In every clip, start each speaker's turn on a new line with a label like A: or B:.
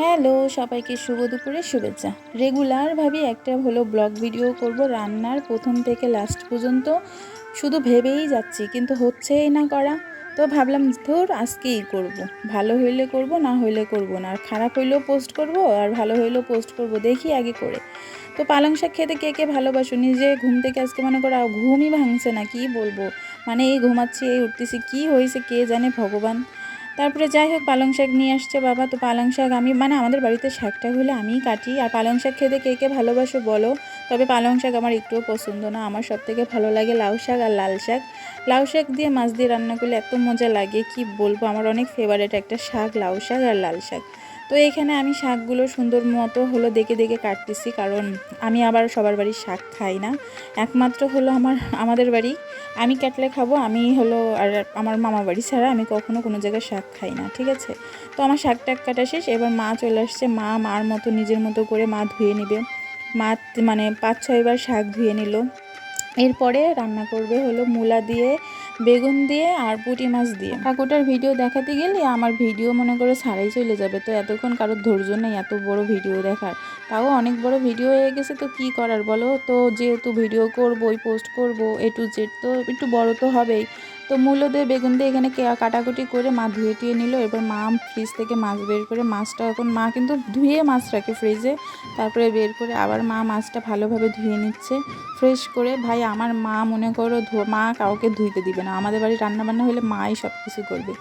A: Hello সবাইকে শুভ দুপুরের শুভেচ্ছা। রেগুলারভাবে একটা হলো ব্লগ ভিডিও করব রান্নার প্রথম থেকে লাস্ট পর্যন্ত, শুধু ভেবেই যাচ্ছি কিন্তু হচ্ছেই না করা। তো ভাবলাম ধুর আজকেই করব, ভালো হইলে করব, না হইলে করব না, আর খারাপ হইলেও পোস্ট করব আর ভালো হইলেও পোস্ট করব, দেখি আগে করে। তো পালং শাক খেতে কে কে ভালোবাসো? নিজে ঘুম থেকে আজকে মনে করো ঘুমই ভাঙছে না, কি বলবো, মানে এই ঘুমাচ্ছি এই উঠতেছি, কি হয়েছে কে জানে ভগবান। তারপরে যাই হোক পালং শাক নিয়ে আসছে বাবা। তো পালং শাক আমি আমাদের বাড়িতে শাকটা হলে আমিই কাটি। আর পালং শাক খেতে কে কে ভালোবাসো বলো। তবে পালং শাক আমার একটুও পছন্দ না, আমার সবথেকে ভালো লাগে লাউ শাক আর লাল শাক। লাউ শাক দিয়ে মাছ দিয়ে রান্না করলে এত মজা লাগে কি বলবো, আমার অনেক ফেভারিট একটা শাক লাউ শাক আর লাল শাক। তো এইখানে আমি শাকগুলো সুন্দর মতো হলো দেখে দেখে কাটতেছি, কারণ আমি আবার সবার বাড়ির শাক খাই না, একমাত্র হলো আমাদের বাড়ি আমি কাটলে খাবো, আমি হলো আর আমার মামা বাড়ি ছাড়া আমি কখনো কোনো জায়গায় শাক খাই না, ঠিক আছে। তো আমার শাক টাক কাটা শেষ, এবার মা চলে আসছে, মার মতো নিজের মতো করে মা ধুয়ে নেবে। মা মানে 5-6 বার শাক ধুয়ে নিল। এরপরে রান্না করবে হলো মূলা দিয়ে, বেগুন দিয়ে আর পুঁটি মাছ দিয়ে। কাকুটার ভিডিও দেখাতে গেলে আমার ভিডিও মনে করে ছাড়াই চলে যাবে, তো এতক্ষণ কারোর ধৈর্য নেই এত বড় ভিডিও দেখার। তাও অনেক বড় ভিডিও হয়ে গেছে, তো কি করার বলো। তো যেহেতু ভিডিও করবোই, পোস্ট করব A to Z, তো একটু বড় তো হবেই। তো মূলো দিয়ে বেগুন দিয়ে এখানে কাটাকুটি করে মা ধুয়ে টুয়ে নিল। এবার মা ফ্রিজ থেকে মাছ বের করে, মাছটা এখন মা কিন্তু ধুয়ে মাছ রাখে ফ্রিজে, তারপরে বের করে আবার মা মাছটা ভালোভাবে ধুয়ে নিচ্ছে ফ্রেশ করে। ভাই আমার মা মনে করো মা কাউকে ধুইতে দিবে না, আমাদের বাড়ি রান্নাবান্না হলে মাই সব কিছু করবে।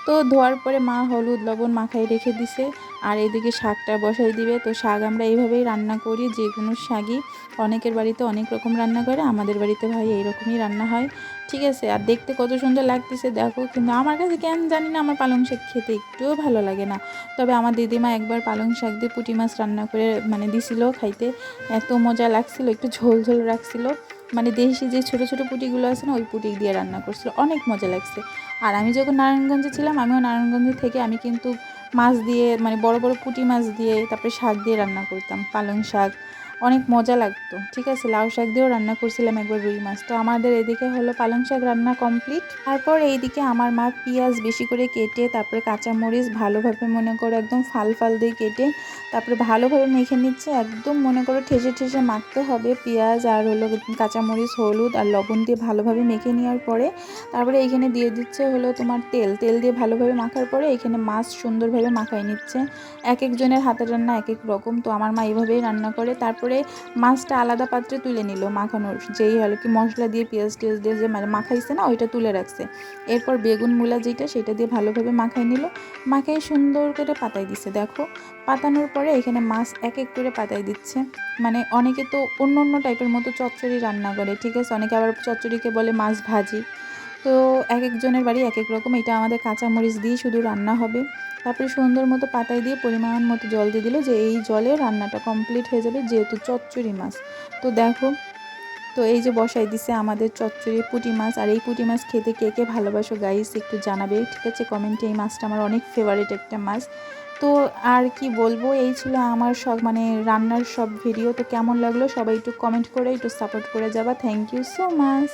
A: তো ধোয়ার পরে মা হলুদ লবণ মাখাই রেখে দিছে, আর এদিকে শাকটা বসাই দিবে। তো শাক আমরা এইভাবেই রান্না করি, যে কোনো শাকই, অনেকের বাড়িতে অনেক রকম রান্না করে, আমাদের বাড়িতে ভাই এইরকমই রান্না হয়, ঠিক আছে। আর দেখতে কত সুন্দর লাগতেছে দেখো, কিন্তু আমার কাছে কেন জানি না আমার পালং শাক খেতে একটুও ভালো লাগে না। তবে আমার দিদিমা একবার পালং শাক দিয়ে পুঁটি মাছ রান্না করে মানে দিছিল খাইতে, এত মজা লাগছিল, একটু ঝোল ঝোল রাখছিল, মানে দেশি যে ছোটো ছোটো পুঁটিগুলো আছে না, ওই পুঁটি দিয়ে রান্না করছিল, অনেক মজা লাগছে। আর আমি যখন নারায়ণগঞ্জে ছিলাম, আমিও নারায়ণগঞ্জ থেকে আমি কিন্তু মাছ দিয়ে মানে বড় বড় পুঁটি মাছ দিয়ে তারপরে শাক দিয়ে রান্না করতাম পালং শাক, অনেক মজা লাগতো, ঠিক আছে। লাউ শাক দিয়েও রান্না করছিলাম একবার রুই মাছ। তো আমাদের এদিকে হলো পালং শাক রান্না কমপ্লিট। তারপর এইদিকে আমার মা পেঁয়াজ বেশি করে কেটে, তারপরে কাঁচামরিচ ভালোভাবে মনে করো একদম ফাল ফাল দিয়ে কেটে তারপরে ভালোভাবে মেখে নিচ্ছে, একদম মনে করো ঠেসে ঠেসে মাখতে হবে পেঁয়াজ আর হলো কাঁচামরিচ হলুদ আর লবণ দিয়ে ভালোভাবে মেখে নেওয়ার পরে তারপরে এইখানে দিয়ে দিচ্ছে হলো তোমার তেল দিয়ে ভালোভাবে মাখার পরে এইখানে মাছ সুন্দরভাবে মাখাই নিচ্ছে। এক একজনের হাতের রান্না এক এক রকম, তো আমার মা এইভাবেই রান্না করে। তারপরে মাছটা আলাদা পাত্রে তুলে নিল, মাখানোর যেই হলো কি মশলা দিয়ে পেঁয়াজ টেয়াজ দিয়ে যে মানে মাখাইছে না, ওইটা তুলে রাখছে। এরপর বেগুন মূলা যেটা সেটা দিয়ে ভালোভাবে মাখাই নিল, মাখাই সুন্দর করে পাতাই দিচ্ছে। দেখো পাতানোর পরে এখানে মাছ এক এক করে পাতাই দিচ্ছে। মানে অনেকে তো অন্য অন্য টাইপের মতো চচ্চড়ি রান্না করে, ঠিক আছে, অনেকে আবার চচ্চড়িকে বলে মাছ ভাজি। তো এক একজনের বাড়ি এক এক রকম, এটা আমাদের কাঁচামরিচ দিয়ে শুধু রান্না হবে। তারপরে সুন্দর মতো পাতায় দিয়ে পরিমাণ মতো জল দিয়ে দিল, যে এই জলে রান্নাটা কমপ্লিট হয়ে যাবে যেহেতু চচ্চড়ি মাছ। তো দেখো, তো এই যে বসাই দিছে আমাদের চচ্চড়ি পুঁটি মাছ। আর এই পুঁটি মাছ খেতে কে কে ভালোবাসো গাইস একটু জানাবে, ঠিক আছে, কমেন্টে। এই মাছটা আমার অনেক ফেভারিট একটা মাছ। তো আর কি বলবো, এই ছিল আমার সব মানে রান্নার সব ভিডিও। তো কেমন লাগলো সবাই একটু কমেন্ট করে একটু সাপোর্ট করে যাবা, থ্যাংক ইউ সো মাচ।